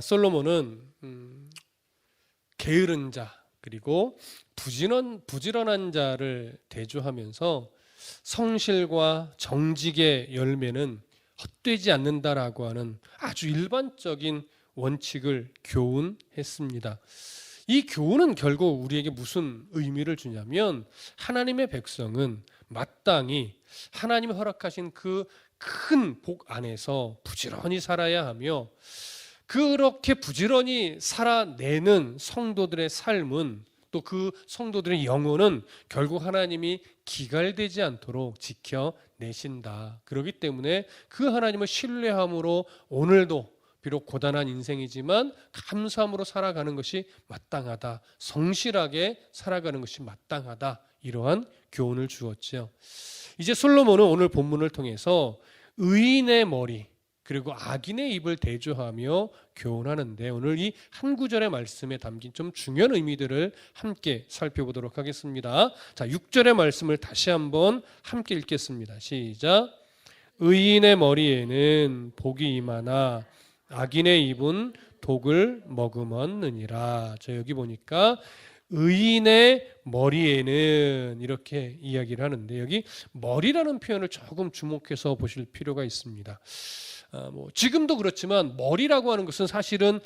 솔로몬은 게으른 자 그리고 부지런한 자를 대조하면서 성실과 정직의 열매는 헛되지 않는다라고 하는 아주 일반적인 원칙을 교훈했습니다. 이 교훈은 결국 우리에게 무슨 의미를 주냐면 하나님의 백성은 마땅히 하나님이 허락하신 그 큰 복 안에서 부지런히 살아야 하며, 그렇게 부지런히 살아내는 성도들의 삶은, 또 그 성도들의 영혼은 결국 하나님이 기갈되지 않도록 지켜내신다. 그렇기 때문에 그 하나님을 신뢰함으로 오늘도 비록 고단한 인생이지만 감사함으로 살아가는 것이 마땅하다. 성실하게 살아가는 것이 마땅하다. 이러한 교훈을 주었죠. 이제 솔로몬은 오늘 본문을 통해서 의인의 머리 그리고 악인의 입을 대조하며 교훈하는데, 오늘 이 한 구절의 말씀에 담긴 좀 중요한 의미들을 함께 살펴보도록 하겠습니다. 자, 6절의 말씀을 다시 한번 함께 읽겠습니다. 시작. 의인의 머리에는 복이 임하나 악인의 입은 독을 머금었느니라. 자, 여기 보니까 의인의 머리에는 이렇게 이야기를 하는데, 여기 머리라는 표현을 조금 주목해서 보실 필요가 있습니다. 지금도 그렇지만 머리라고 하는 것은 사실은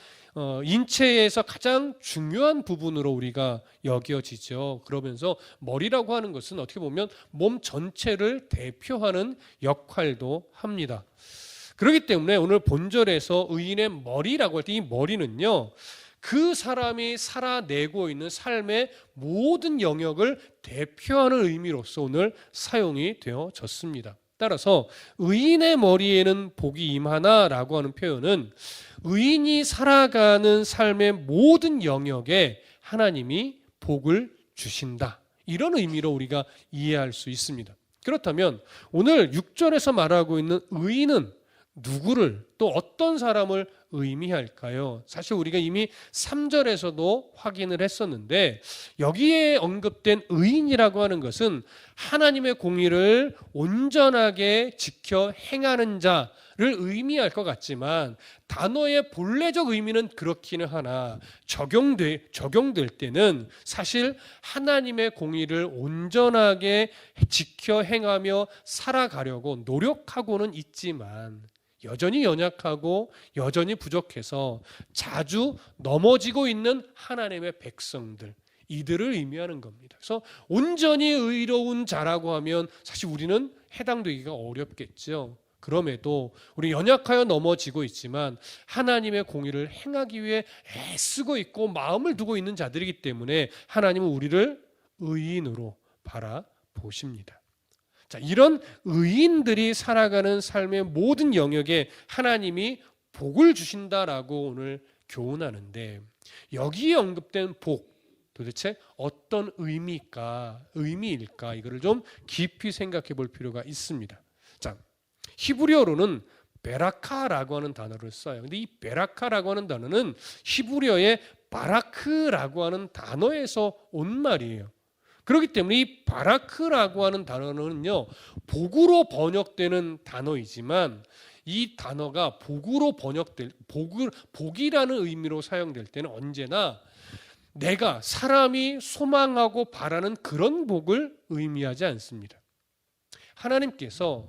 인체에서 가장 중요한 부분으로 우리가 여겨지죠. 그러면서 머리라고 하는 것은 어떻게 보면 몸 전체를 대표하는 역할도 합니다. 그렇기 때문에 오늘 본절에서 의인의 머리라고 할 때 이 머리는요, 그 사람이 살아내고 있는 삶의 모든 영역을 대표하는 의미로서 오늘 사용이 되어졌습니다. 따라서 의인의 머리에는 복이 임하나라고 하는 표현은 의인이 살아가는 삶의 모든 영역에 하나님이 복을 주신다, 이런 의미로 우리가 이해할 수 있습니다. 그렇다면 오늘 6절에서 말하고 있는 의인은 누구를, 또 어떤 사람을 의미할까요? 사실 우리가 이미 3절에서도 확인을 했었는데, 여기에 언급된 의인이라고 하는 것은 하나님의 공의를 온전하게 지켜 행하는 자를 의미할 것 같지만, 단어의 본래적 의미는 그렇기는 하나 적용될 때는 사실 하나님의 공의를 온전하게 지켜 행하며 살아가려고 노력하고는 있지만 여전히 연약하고 여전히 부족해서 자주 넘어지고 있는 하나님의 백성들, 이들을 의미하는 겁니다. 그래서 온전히 의로운 자라고 하면 사실 우리는 해당되기가 어렵겠죠. 그럼에도 우리 연약하여 넘어지고 있지만 하나님의 공의를 행하기 위해 애쓰고 있고 마음을 두고 있는 자들이기 때문에 하나님은 우리를 의인으로 바라보십니다. 자, 이런 의인들이 살아가는 삶의 모든 영역에 하나님이 복을 주신다라고 오늘 교훈하는데, 여기에 언급된 복, 도대체 어떤 의미일까? 이거를 좀 깊이 생각해 볼 필요가 있습니다. 자, 히브리어로는 베라카라고 하는 단어를 써요. 근데 이 베라카라고 하는 단어는 히브리어의 바라크라고 하는 단어에서 온 말이에요. 그렇기 때문에 이 바라크라고 하는 단어는요, 복으로 번역되는 단어이지만 이 단어가 복이라는 의미로 사용될 때는 언제나 내가 사람이 소망하고 바라는 그런 복을 의미하지 않습니다. 하나님께서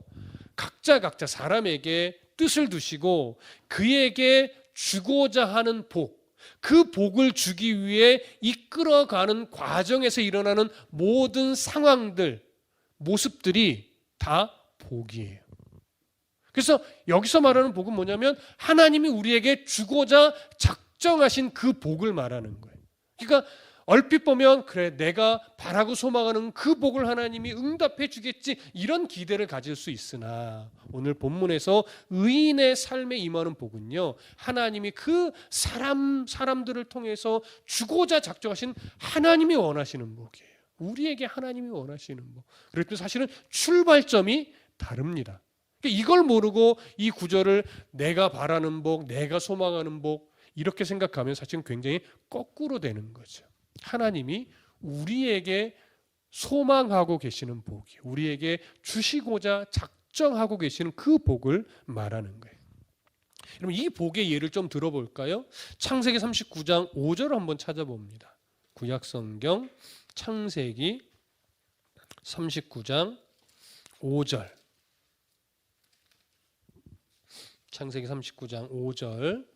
각자 사람에게 뜻을 두시고 그에게 주고자 하는 복, 그 복을 주기 위해 이끌어가는 과정에서 일어나는 모든 상황들, 모습들이 다 복이에요. 그래서 여기서 말하는 복은 뭐냐면 하나님이 우리에게 주고자 작정하신 그 복을 말하는 거예요. 그러니까 얼핏 보면 그래, 내가 바라고 소망하는 그 복을 하나님이 응답해 주겠지, 이런 기대를 가질 수 있으나 오늘 본문에서 의인의 삶에 임하는 복은요, 하나님이 그 사람들을 통해서 주고자 작정하신 하나님이 원하시는 복이에요. 우리에게 하나님이 원하시는 복. 그래도 사실은 출발점이 다릅니다. 이걸 모르고 이 구절을 내가 바라는 복, 내가 소망하는 복 이렇게 생각하면 사실은 굉장히 거꾸로 되는 거죠. 하나님이 우리에게 소망하고 계시는 복이, 우리에게 주시고자 작정하고 계시는 그 복을 말하는 거예요. 여러분 이 복의 예를 좀 들어볼까요? 창세기 39장 5절을 한번 찾아봅니다. 구약성경 창세기 39장 5절. 창세기 39장 5절.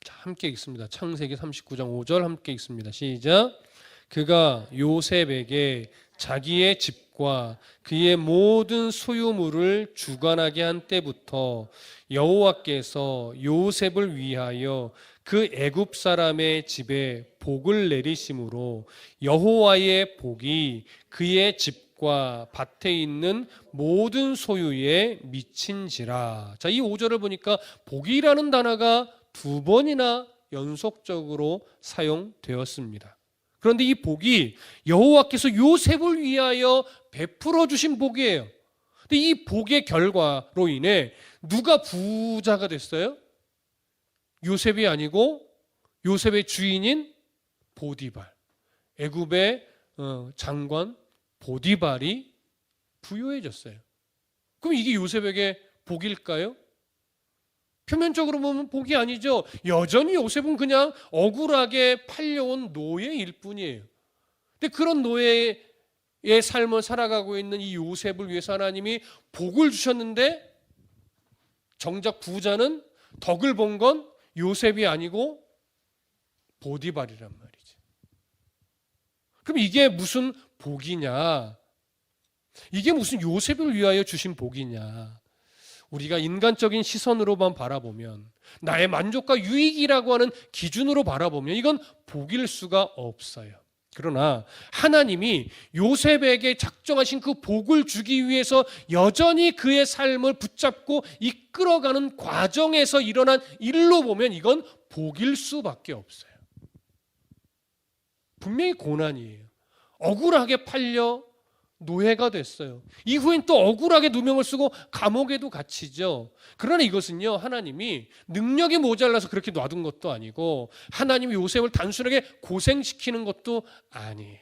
자, 함께 읽습니다. 창세기 39장 5절 함께 읽습니다. 시작. 그가 요셉에게 자기의 집과 그의 모든 소유물을 주관하게 한 때부터 여호와께서 요셉을 위하여 그 애굽 사람의 집에 복을 내리심으로 여호와의 복이 그의 집과 밭에 있는 모든 소유에 미친지라. 자, 이 5절을 보니까 복이라는 단어가 두 번이나 연속적으로 사용되었습니다. 그런데 이 복이 여호와께서 요셉을 위하여 베풀어 주신 복이에요. 근데 이 복의 결과로 인해 누가 부자가 됐어요? 요셉이 아니고 요셉의 주인인 보디발, 애굽의 장관 보디발이 부유해졌어요. 그럼 이게 요셉에게 복일까요? 표면적으로 보면 복이 아니죠. 여전히 요셉은 그냥 억울하게 팔려온 노예일 뿐이에요. 근데 그런 노예의 삶을 살아가고 있는 이 요셉을 위해서 하나님이 복을 주셨는데 정작 부자는 덕을 본 건 요셉이 아니고 보디발이란 말이죠. 그럼 이게 무슨 복이냐? 이게 무슨 요셉을 위하여 주신 복이냐? 우리가 인간적인 시선으로만 바라보면, 나의 만족과 유익이라고 하는 기준으로 바라보면 이건 복일 수가 없어요. 그러나 하나님이 요셉에게 작정하신 그 복을 주기 위해서 여전히 그의 삶을 붙잡고 이끌어가는 과정에서 일어난 일로 보면 이건 복일 수밖에 없어요. 분명히 고난이에요. 억울하게 팔려 노예가 됐어요. 이후엔 또 억울하게 누명을 쓰고 감옥에도 갇히죠. 그러나 이것은요, 하나님이 능력이 모자라서 그렇게 놔둔 것도 아니고 하나님이 요셉을 단순하게 고생시키는 것도 아니에요.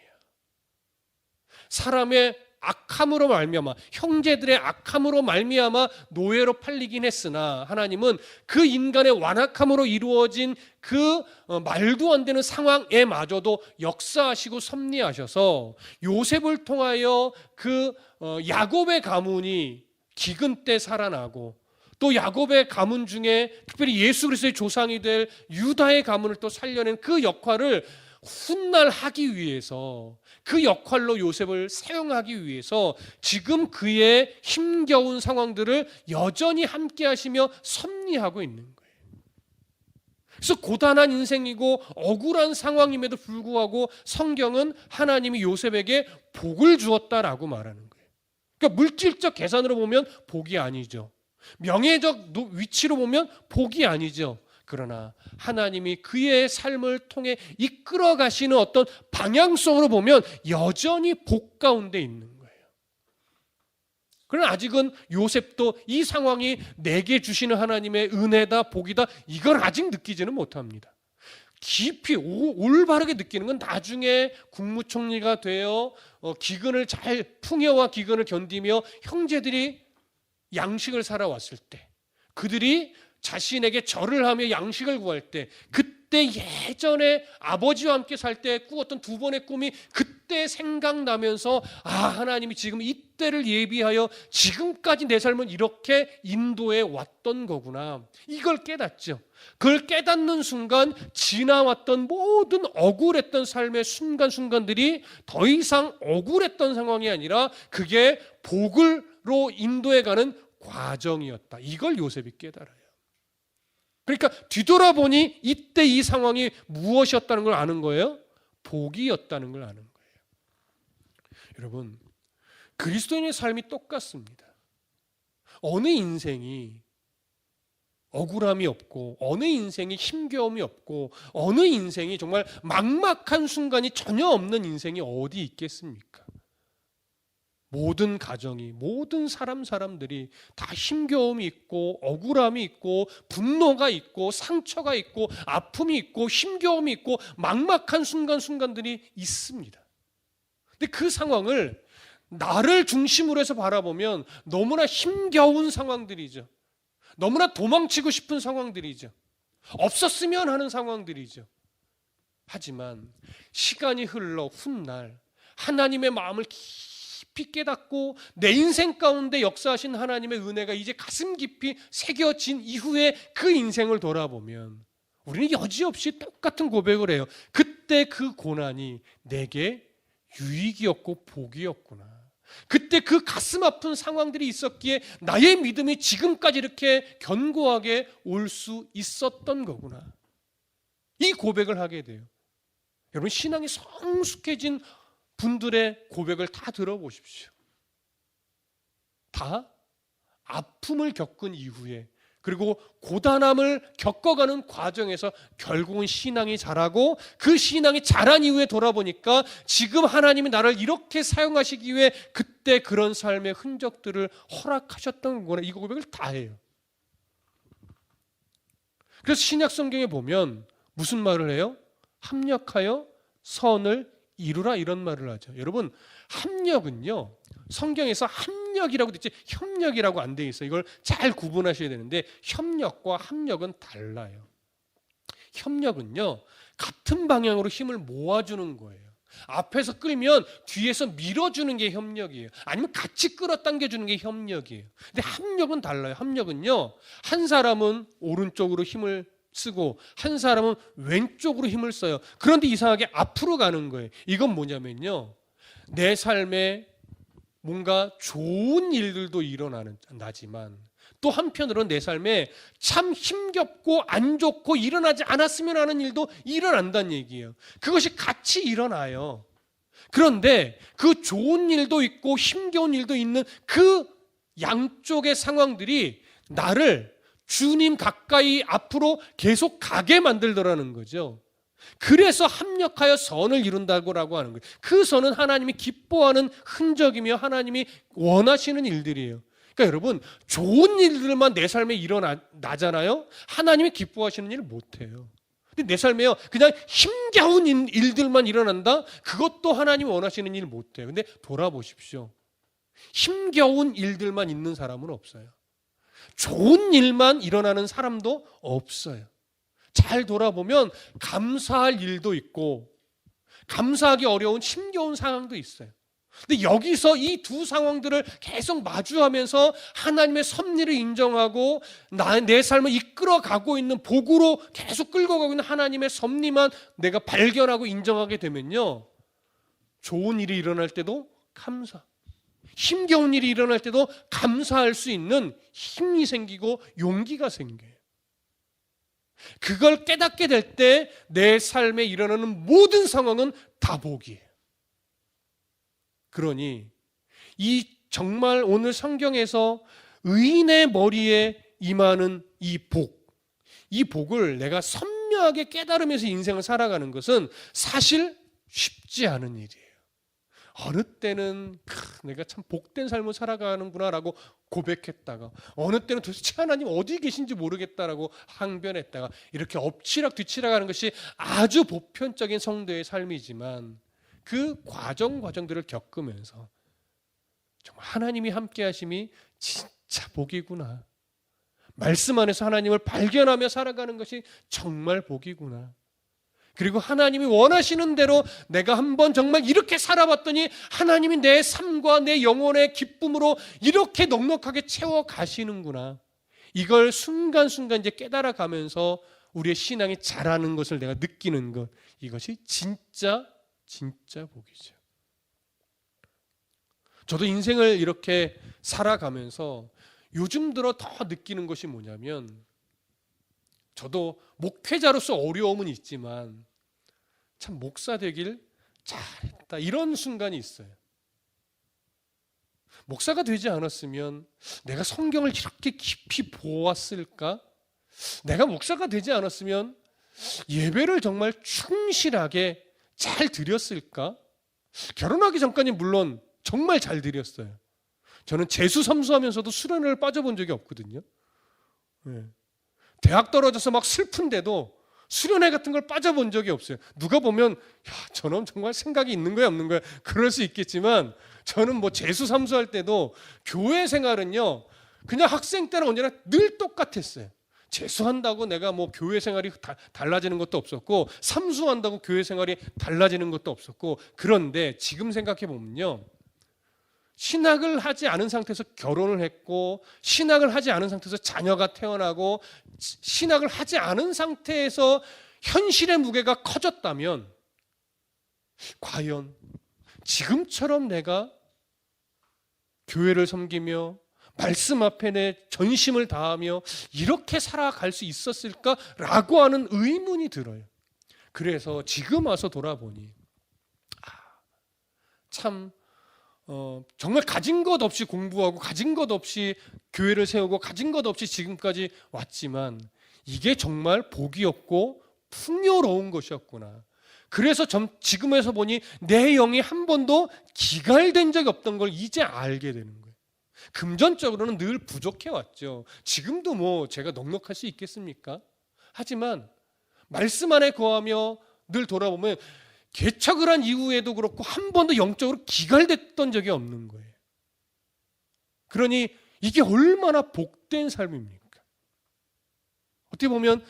사람의 악함으로 말미암아, 형제들의 악함으로 말미암아 노예로 팔리긴 했으나 하나님은 그 인간의 완악함으로 이루어진 그 말도 안 되는 상황에 마저도 역사하시고 섭리하셔서 요셉을 통하여 그 야곱의 가문이 기근 때 살아나고, 또 야곱의 가문 중에 특별히 예수 그리스도의 조상이 될 유다의 가문을 또 살려낸 그 역할을 훗날 하기 위해서, 그 역할로 요셉을 사용하기 위해서 지금 그의 힘겨운 상황들을 여전히 함께 하시며 섭리하고 있는 거예요. 그래서 고단한 인생이고 억울한 상황임에도 불구하고 성경은 하나님이 요셉에게 복을 주었다라고 말하는 거예요. 그러니까 물질적 계산으로 보면 복이 아니죠. 명예적 위치로 보면 복이 아니죠. 그러나 하나님이 그의 삶을 통해 이끌어 가시는 어떤 방향성으로 보면 여전히 복 가운데 있는 거예요. 그러나 아직은 요셉도 이 상황이 내게 주시는 하나님의 은혜다, 복이다, 이걸 아직 느끼지는 못합니다. 깊이 올바르게 느끼는 건 나중에 국무총리가 되어 기근을 잘, 풍요와 기근을 견디며 형제들이 양식을 사러 왔을 때, 그들이 자신에게 절을 하며 양식을 구할 때, 그때 예전에 아버지와 함께 살 때 꾸었던 두 번의 꿈이 그때 생각나면서, 아, 하나님이 지금 이때를 예비하여 지금까지 내 삶은 이렇게 인도해 왔던 거구나, 이걸 깨닫죠. 그걸 깨닫는 순간 지나왔던 모든 억울했던 삶의 순간순간들이 더 이상 억울했던 상황이 아니라 그게 복으로 인도해가는 과정이었다. 이걸 요셉이 깨달아요. 그러니까 뒤돌아보니 이때 이 상황이 무엇이었다는 걸 아는 거예요? 복이었다는 걸 아는 거예요. 여러분, 그리스도인의 삶이 똑같습니다. 어느 인생이 억울함이 없고, 어느 인생이 힘겨움이 없고, 어느 인생이 정말 막막한 순간이 전혀 없는 인생이 어디 있겠습니까? 모든 가정이, 모든 사람들이 다 힘겨움이 있고, 억울함이 있고, 분노가 있고, 상처가 있고, 아픔이 있고, 힘겨움이 있고, 막막한 순간들이 있습니다. 근데 그 상황을 나를 중심으로 해서 바라보면 너무나 힘겨운 상황들이죠. 너무나 도망치고 싶은 상황들이죠. 없었으면 하는 상황들이죠. 하지만 시간이 흘러 훗날 하나님의 마음을 깊이 깨닫고 내 인생 가운데 역사하신 하나님의 은혜가 이제 가슴 깊이 새겨진 이후에 그 인생을 돌아보면 우리는 여지없이 똑같은 고백을 해요. 그때 그 고난이 내게 유익이었고 복이었구나. 그때 그 가슴 아픈 상황들이 있었기에 나의 믿음이 지금까지 이렇게 견고하게 올 수 있었던 거구나. 이 고백을 하게 돼요. 여러분, 신앙이 성숙해진 분들의 고백을 다 들어보십시오. 다 아픔을 겪은 이후에 그리고 고단함을 겪어가는 과정에서 결국은 신앙이 자라고 그 신앙이 자란 이후에 돌아보니까 지금 하나님이 나를 이렇게 사용하시기 위해 그때 그런 삶의 흔적들을 허락하셨던 거구나. 이 고백을 다 해요. 그래서 신약 성경에 보면 무슨 말을 해요? 합력하여 선을 이루라 이런 말을 하죠. 여러분, 합력은요, 성경에서 합력이라고 되지 협력이라고 안 돼 있어요. 이걸 잘 구분하셔야 되는데 협력과 합력은 달라요. 협력은요, 같은 방향으로 힘을 모아주는 거예요. 앞에서 끌면 뒤에서 밀어주는 게 협력이에요. 아니면 같이 끌어당겨주는 게 협력이에요. 근데 합력은 달라요. 합력은요, 한 사람은 오른쪽으로 힘을 쓰고 한 사람은 왼쪽으로 힘을 써요. 그런데 이상하게 앞으로 가는 거예요. 이건 뭐냐면요, 내 삶에 뭔가 좋은 일들도 일어나지만 또 한편으로는 내 삶에 참 힘겹고 안 좋고 일어나지 않았으면 하는 일도 일어난다는 얘기예요. 그것이 같이 일어나요. 그런데 그 좋은 일도 있고 힘겨운 일도 있는 그 양쪽의 상황들이 나를 주님 가까이 앞으로 계속 가게 만들더라는 거죠. 그래서 합력하여 선을 이룬다고 하는 거예요. 그 선은 하나님이 기뻐하는 흔적이며 하나님이 원하시는 일들이에요. 그러니까 여러분, 좋은 일들만 내 삶에 일어나잖아요. 하나님이 기뻐하시는 일을 못해요. 근데 내 삶에요, 그냥 힘겨운 일들만 일어난다? 그것도 하나님이 원하시는 일을 못해요. 근데 돌아보십시오. 힘겨운 일들만 있는 사람은 없어요. 좋은 일만 일어나는 사람도 없어요. 잘 돌아보면 감사할 일도 있고 감사하기 어려운 힘겨운 상황도 있어요. 근데 여기서 이 두 상황들을 계속 마주하면서 하나님의 섭리를 인정하고 내 삶을 이끌어가고 있는 복으로 계속 끌고 가고 있는 하나님의 섭리만 내가 발견하고 인정하게 되면요, 좋은 일이 일어날 때도 감사, 힘겨운 일이 일어날 때도 감사할 수 있는 힘이 생기고 용기가 생겨요. 그걸 깨닫게 될 때 내 삶에 일어나는 모든 상황은 다 복이에요. 그러니 이 정말 오늘 성경에서 의인의 머리에 임하는 이 복을 내가 선명하게 깨달으면서 인생을 살아가는 것은 사실 쉽지 않은 일이에요. 어느 때는 내가 참 복된 삶을 살아가는구나라고 고백했다가 어느 때는 도대체 하나님 어디 계신지 모르겠다라고 항변했다가 이렇게 엎치락 뒤치락 하는 것이 아주 보편적인 성도의 삶이지만 그 과정들을 겪으면서 정말 하나님이 함께 하심이 진짜 복이구나, 말씀 안에서 하나님을 발견하며 살아가는 것이 정말 복이구나, 그리고 하나님이 원하시는 대로 내가 한번 정말 이렇게 살아봤더니 하나님이 내 삶과 내 영혼의 기쁨으로 이렇게 넉넉하게 채워 가시는구나, 이걸 순간순간 이제 깨달아 가면서 우리의 신앙이 자라는 것을 내가 느끼는 것, 이것이 진짜 복이죠. 저도 인생을 이렇게 살아가면서 요즘 들어 더 느끼는 것이 뭐냐면, 저도 목회자로서 어려움은 있지만 참 목사 되길 잘했다, 이런 순간이 있어요. 목사가 되지 않았으면 내가 성경을 이렇게 깊이 보았을까? 내가 목사가 되지 않았으면 예배를 정말 충실하게 잘 드렸을까? 결혼하기 전까지는 물론 정말 잘 드렸어요. 저는 재수 삼수하면서도 수련회를 빠져본 적이 없거든요. 대학 떨어져서 막 슬픈데도 수련회 같은 걸 빠져본 적이 없어요. 누가 보면 야, 저놈 정말 생각이 있는 거야 없는 거야 그럴 수 있겠지만 저는 뭐 재수 삼수할 때도 교회 생활은요 그냥 학생 때랑 언제나 늘 똑같았어요. 재수한다고 내가 뭐 교회 생활이 달라지는 것도 없었고 삼수한다고 교회 생활이 달라지는 것도 없었고 그런데 지금 생각해 보면요 신학을 하지 않은 상태에서 결혼을 했고 신학을 하지 않은 상태에서 자녀가 태어나고 신학을 하지 않은 상태에서 현실의 무게가 커졌다면 과연 지금처럼 내가 교회를 섬기며 말씀 앞에 내 전심을 다하며 이렇게 살아갈 수 있었을까라고 하는 의문이 들어요. 그래서 지금 와서 돌아보니 참 정말 가진 것 없이 공부하고 가진 것 없이 교회를 세우고 가진 것 없이 지금까지 왔지만 이게 정말 복이었고 풍요로운 것이었구나. 그래서 지금에서 보니 내 영이 한 번도 기갈된 적이 없던 걸 이제 알게 되는 거예요. 금전적으로는 늘 부족해 왔죠. 지금도 뭐 제가 넉넉할 수 있겠습니까? 하지만 말씀 안에 거하며 늘 돌아보면 개척을 한 이후에도 그렇고 한 번도 영적으로 기갈됐던 적이 없는 거예요. 그러니 이게 얼마나 복된 삶입니까? 어떻게 보면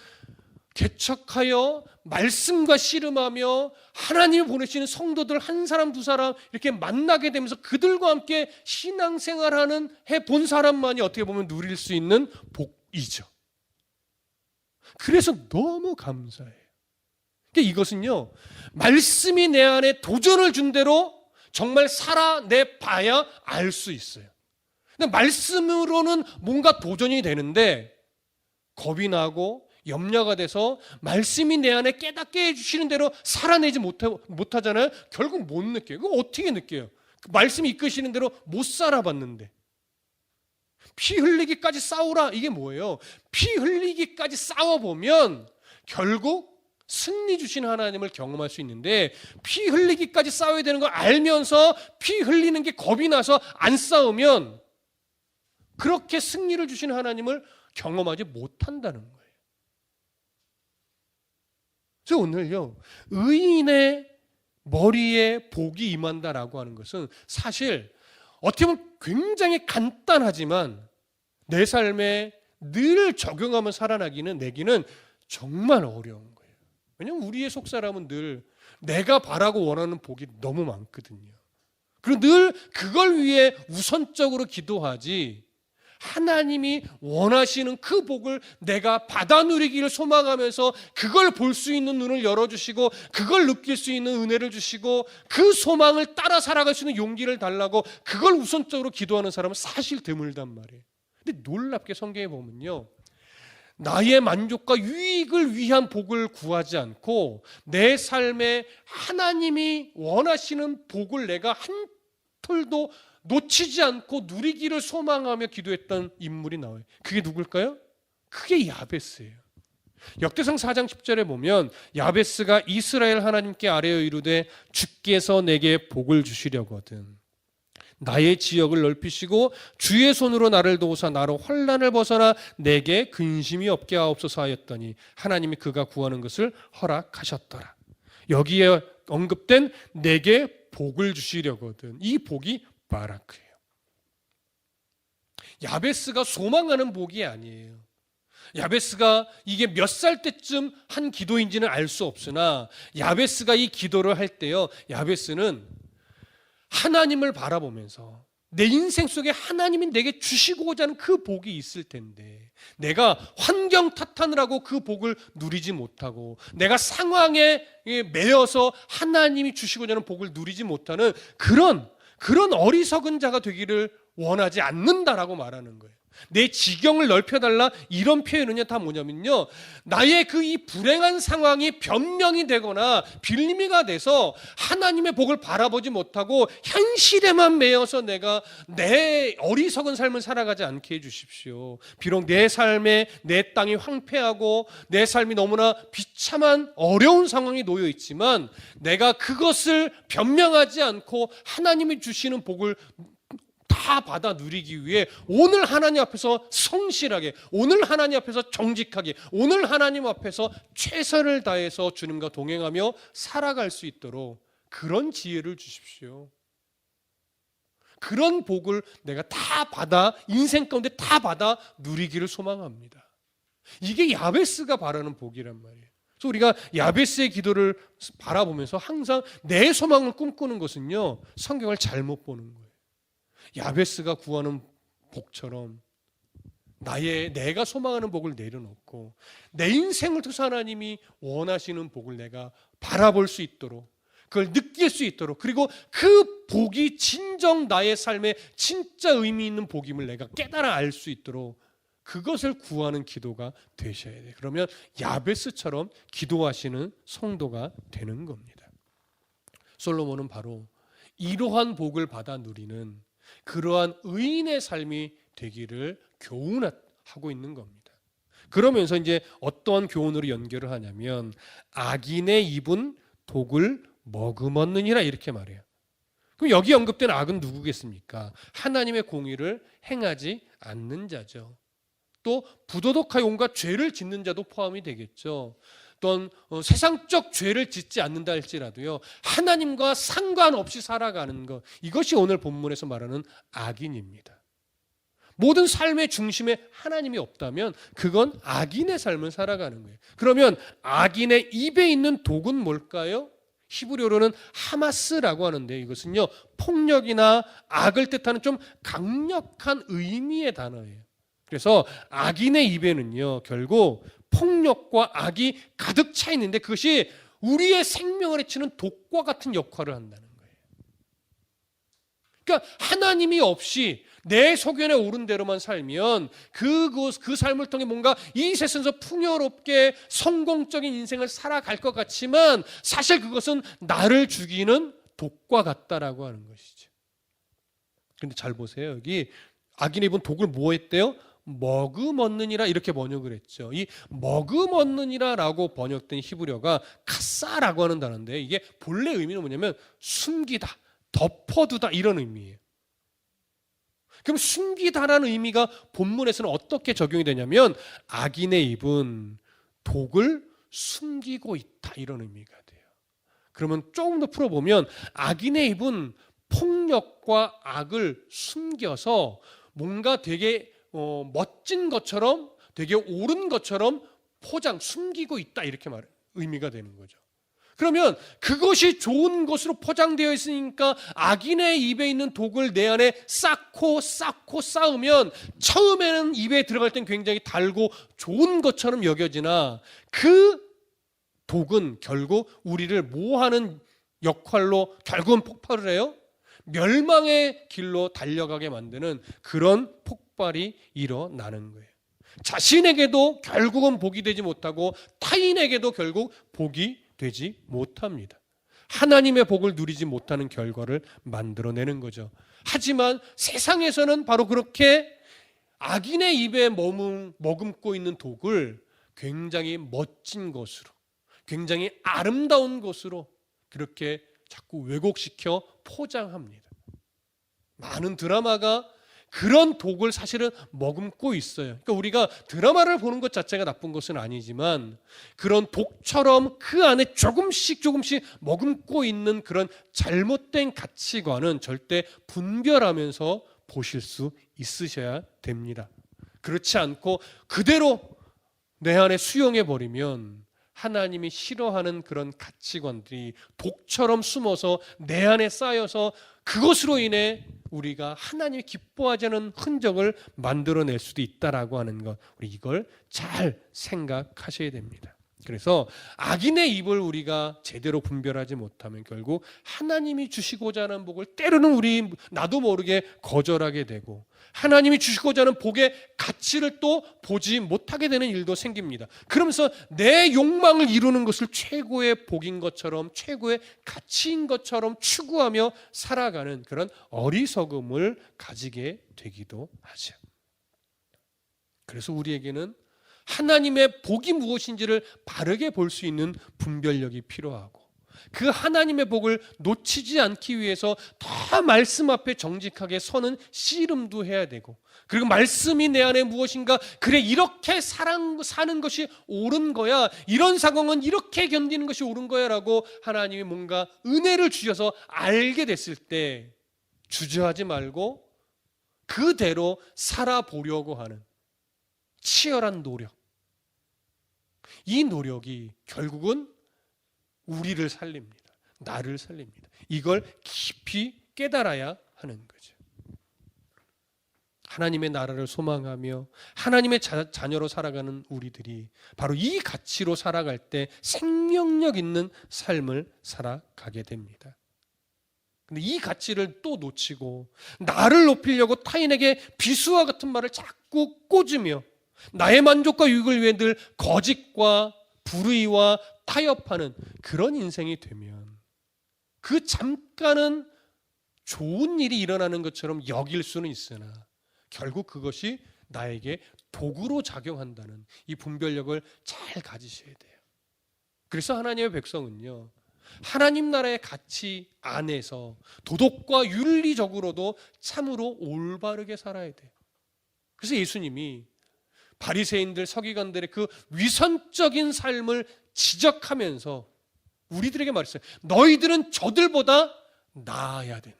개척하여 말씀과 씨름하며 하나님이 보내시는 성도들 한 사람 두 사람 이렇게 만나게 되면서 그들과 함께 신앙생활하는 해본 사람만이 어떻게 보면 누릴 수 있는 복이죠. 그래서 너무 감사해요. 이것은요 말씀이 내 안에 도전을 준 대로 정말 살아내 봐야 알 수 있어요. 근데 말씀으로는 뭔가 도전이 되는데 겁이 나고 염려가 돼서 말씀이 내 안에 깨닫게 해주시는 대로 살아내지 못하잖아요. 결국 못 느껴요. 그거 어떻게 느껴요? 말씀이 이끄시는 대로 못 살아봤는데. 피 흘리기까지 싸우라 이게 뭐예요? 피 흘리기까지 싸워보면 결국 승리 주신 하나님을 경험할 수 있는데 피 흘리기까지 싸워야 되는 걸 알면서 피 흘리는 게 겁이 나서 안 싸우면 그렇게 승리를 주신 하나님을 경험하지 못한다는 거예요. 그래서 오늘요 의인의 머리에 복이 임한다라고 하는 것은 사실 어떻게 보면 굉장히 간단하지만 내 삶에 늘 적용하며 살아나기는 내기는 정말 어려운 거예요. 왜냐하면 우리의 속사람은 늘 내가 바라고 원하는 복이 너무 많거든요. 그리고 늘 그걸 위해 우선적으로 기도하지 하나님이 원하시는 그 복을 내가 받아 누리기를 소망하면서 그걸 볼 수 있는 눈을 열어주시고 그걸 느낄 수 있는 은혜를 주시고 그 소망을 따라 살아갈 수 있는 용기를 달라고 그걸 우선적으로 기도하는 사람은 사실 드물단 말이에요. 근데 놀랍게 성경에 보면요 나의 만족과 유익을 위한 복을 구하지 않고 내 삶에 하나님이 원하시는 복을 내가 한 톨도 놓치지 않고 누리기를 소망하며 기도했던 인물이 나와요. 그게 누굴까요? 그게 야베스예요. 역대상 4장 10절에 보면 야베스가 이스라엘 하나님께 아뢰어 이르되 주께서 내게 복을 주시려거든 나의 지역을 넓히시고 주의 손으로 나를 도우사 나로 환난을 벗어나 내게 근심이 없게 하옵소서 하였더니 하나님이 그가 구하는 것을 허락하셨더라. 여기에 언급된 내게 복을 주시려거든 이 복이 바라크예요. 야베스가 소망하는 복이 아니에요. 야베스가 이게 몇 살 때쯤 한 기도인지는 알 수 없으나 야베스가 이 기도를 할 때요 야베스는 하나님을 바라보면서 내 인생 속에 하나님이 내게 주시고자 하는 그 복이 있을 텐데 내가 환경 탓하느라고 그 복을 누리지 못하고 내가 상황에 매여서 하나님이 주시고자 하는 복을 누리지 못하는 그런 어리석은 자가 되기를 원하지 않는다라고 말하는 거예요. 내 지경을 넓혀달라 이런 표현은요 다 뭐냐면요 나의 그 이 불행한 상황이 변명이 되거나 빌미가 돼서 하나님의 복을 바라보지 못하고 현실에만 매여서 내가 내 어리석은 삶을 살아가지 않게 해주십시오. 비록 내 삶에 내 땅이 황폐하고 내 삶이 너무나 비참한 어려운 상황에 놓여 있지만 내가 그것을 변명하지 않고 하나님이 주시는 복을 다 다 받아 누리기 위해 오늘 하나님 앞에서 성실하게, 오늘 하나님 앞에서 정직하게, 오늘 하나님 앞에서 최선을 다해서 주님과 동행하며 살아갈 수 있도록 그런 지혜를 주십시오. 그런 복을 내가 다 받아, 인생 가운데 다 받아 누리기를 소망합니다. 이게 야베스가 바라는 복이란 말이에요. 그래서 우리가 야베스의 기도를 바라보면서 항상 내 소망을 꿈꾸는 것은요, 성경을 잘못 보는 거예요. 야베스가 구하는 복처럼 내가 소망하는 복을 내려놓고 내 인생을 통해서 하나님이 원하시는 복을 내가 바라볼 수 있도록, 그걸 느낄 수 있도록, 그리고 그 복이 진정 나의 삶에 진짜 의미 있는 복임을 내가 깨달아 알 수 있도록 그것을 구하는 기도가 되셔야 돼요. 그러면 야베스처럼 기도하시는 성도가 되는 겁니다. 솔로몬은 바로 이러한 복을 받아 누리는 그러한 의인의 삶이 되기를 교훈하고 있는 겁니다. 그러면서 이제 어떠한 교훈으로 연결을 하냐면 악인의 입은 독을 머금었느니라 이렇게 말해요. 그럼 여기 언급된 악은 누구겠습니까? 하나님의 공의를 행하지 않는 자죠. 또 부도덕하여 온갖 죄를 짓는 자도 포함이 되겠죠. 또한 세상적 죄를 짓지 않는다 할지라도요, 하나님과 상관없이 살아가는 것, 이것이 오늘 본문에서 말하는 악인입니다. 모든 삶의 중심에 하나님이 없다면 그건 악인의 삶을 살아가는 거예요. 그러면 악인의 입에 있는 독은 뭘까요? 히브리어로는 하마스라고 하는데 이것은요, 폭력이나 악을 뜻하는 좀 강력한 의미의 단어예요. 그래서 악인의 입에는요, 결국 폭력과 악이 가득 차 있는데 그것이 우리의 생명을 해치는 독과 같은 역할을 한다는 거예요. 그러니까 하나님이 없이 내 소견에 오른 대로만 살면 그 삶을 통해 뭔가 이 세상에서 풍요롭게 성공적인 인생을 살아갈 것 같지만 사실 그것은 나를 죽이는 독과 같다라고 하는 것이죠. 그런데 잘 보세요. 여기 악인의 입은 독을 뭐 했대요? 머금었느니라 이렇게 번역을 했죠. 이 머금었느니라라고 번역된 히브리어가 카사라고 하는 단어인데 이게 본래 의미는 뭐냐면 숨기다, 덮어두다 이런 의미예요. 그럼 숨기다라는 의미가 본문에서는 어떻게 적용이 되냐면 악인의 입은 독을 숨기고 있다 이런 의미가 돼요. 그러면 조금 더 풀어보면 악인의 입은 폭력과 악을 숨겨서 뭔가 되게 멋진 것처럼 되게 옳은 것처럼 숨기고 있다 이렇게 의미가 되는 거죠. 그러면 그것이 좋은 것으로 포장되어 있으니까 악인의 입에 있는 독을 내 안에 쌓고 쌓으면 처음에는 입에 들어갈 땐 굉장히 달고 좋은 것처럼 여겨지나 그 독은 결국 우리를 뭐 하는 역할로 결국은 폭발을 해요? 멸망의 길로 달려가게 만드는 그런 폭발이 일어나는 거예요. 자신에게도 결국은 복이 되지 못하고 타인에게도 결국 복이 되지 못합니다. 하나님의 복을 누리지 못하는 결과를 만들어내는 거죠. 하지만 세상에서는 바로 그렇게 악인의 입에 머금고 있는 독을 굉장히 멋진 것으로, 굉장히 아름다운 것으로 그렇게 자꾸 왜곡시켜 포장합니다. 많은 드라마가 그런 독을 사실은 머금고 있어요. 그러니까 우리가 드라마를 보는 것 자체가 나쁜 것은 아니지만 그런 독처럼 그 안에 조금씩 머금고 있는 그런 잘못된 가치관은 절대 분별하면서 보실 수 있으셔야 됩니다. 그렇지 않고 그대로 내 안에 수용해 버리면 하나님이 싫어하는 그런 가치관들이 독처럼 숨어서 내 안에 쌓여서 그것으로 인해 우리가 하나님이 기뻐하지 않는 흔적을 만들어낼 수도 있다라고 하는 것, 우리 이걸 잘 생각하셔야 됩니다. 그래서 악인의 입을 우리가 제대로 분별하지 못하면 결국 하나님이 주시고자 하는 복을 때로는 우리 나도 모르게 거절하게 되고 하나님이 주시고자 하는 복의 가치를 또 보지 못하게 되는 일도 생깁니다. 그러면서 내 욕망을 이루는 것을 최고의 복인 것처럼 최고의 가치인 것처럼 추구하며 살아가는 그런 어리석음을 가지게 되기도 하죠. 그래서 우리에게는 하나님의 복이 무엇인지를 바르게 볼 수 있는 분별력이 필요하고 그 하나님의 복을 놓치지 않기 위해서 더 말씀 앞에 정직하게 서는 씨름도 해야 되고, 그리고 말씀이 내 안에 무엇인가, 그래 이렇게 사는 것이 옳은 거야, 이런 상황은 이렇게 견디는 것이 옳은 거야 라고 하나님이 뭔가 은혜를 주셔서 알게 됐을 때 주저하지 말고 그대로 살아보려고 하는 치열한 노력, 이 노력이 결국은 우리를 살립니다. 나를 살립니다. 이걸 깊이 깨달아야 하는 거죠. 하나님의 나라를 소망하며 하나님의 자녀로 살아가는 우리들이 바로 이 가치로 살아갈 때 생명력 있는 삶을 살아가게 됩니다. 근데 이 가치를 또 놓치고 나를 높이려고 타인에게 비수와 같은 말을 자꾸 꽂으며 나의 만족과 유익을 위해 늘 거짓과 불의와 타협하는 그런 인생이 되면 그 잠깐은 좋은 일이 일어나는 것처럼 여길 수는 있으나 결국 그것이 나에게 도구로 작용한다는 이 분별력을 잘 가지셔야 돼요. 그래서 하나님의 백성은요, 하나님 나라의 가치 안에서 도덕과 윤리적으로도 참으로 올바르게 살아야 돼요. 그래서 예수님이 바리새인들, 서기관들의 그 위선적인 삶을 지적하면서 우리들에게 말했어요. 너희들은 저들보다 나아야 된다.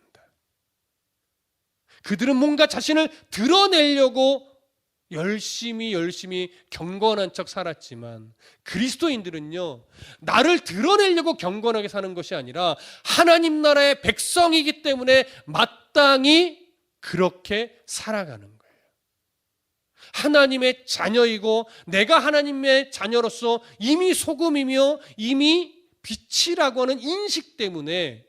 그들은 뭔가 자신을 드러내려고 열심히 경건한 척 살았지만 그리스도인들은요, 나를 드러내려고 경건하게 사는 것이 아니라 하나님 나라의 백성이기 때문에 마땅히 그렇게 살아가는 거예요. 하나님의 자녀이고 내가 하나님의 자녀로서 이미 소금이며 이미 빛이라고 하는 인식 때문에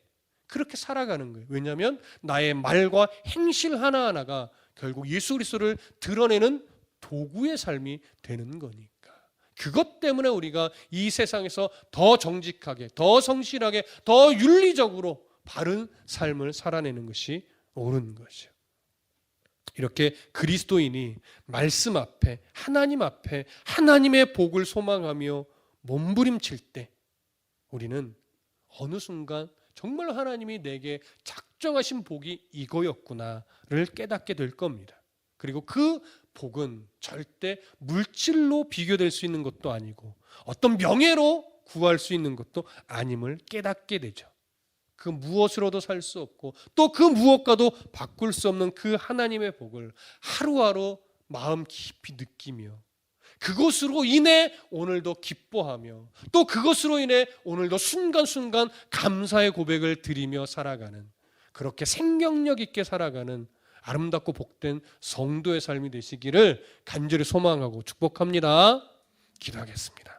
그렇게 살아가는 거예요. 왜냐하면 나의 말과 행실 하나하나가 결국 예수 그리스도를 드러내는 도구의 삶이 되는 거니까. 그것 때문에 우리가 이 세상에서 더 정직하게, 더 성실하게, 더 윤리적으로 바른 삶을 살아내는 것이 옳은 거죠. 이렇게 그리스도인이 말씀 앞에, 하나님 앞에 하나님의 복을 소망하며 몸부림칠 때 우리는 어느 순간 정말 하나님이 내게 작정하신 복이 이거였구나를 깨닫게 될 겁니다. 그리고 그 복은 절대 물질로 비교될 수 있는 것도 아니고 어떤 명예로 구할 수 있는 것도 아님을 깨닫게 되죠. 그 무엇으로도 살 수 없고 또 그 무엇과도 바꿀 수 없는 그 하나님의 복을 하루하루 마음 깊이 느끼며 그것으로 인해 오늘도 기뻐하며 또 그것으로 인해 오늘도 순간순간 감사의 고백을 드리며 살아가는, 그렇게 생명력 있게 살아가는 아름답고 복된 성도의 삶이 되시기를 간절히 소망하고 축복합니다. 기도하겠습니다.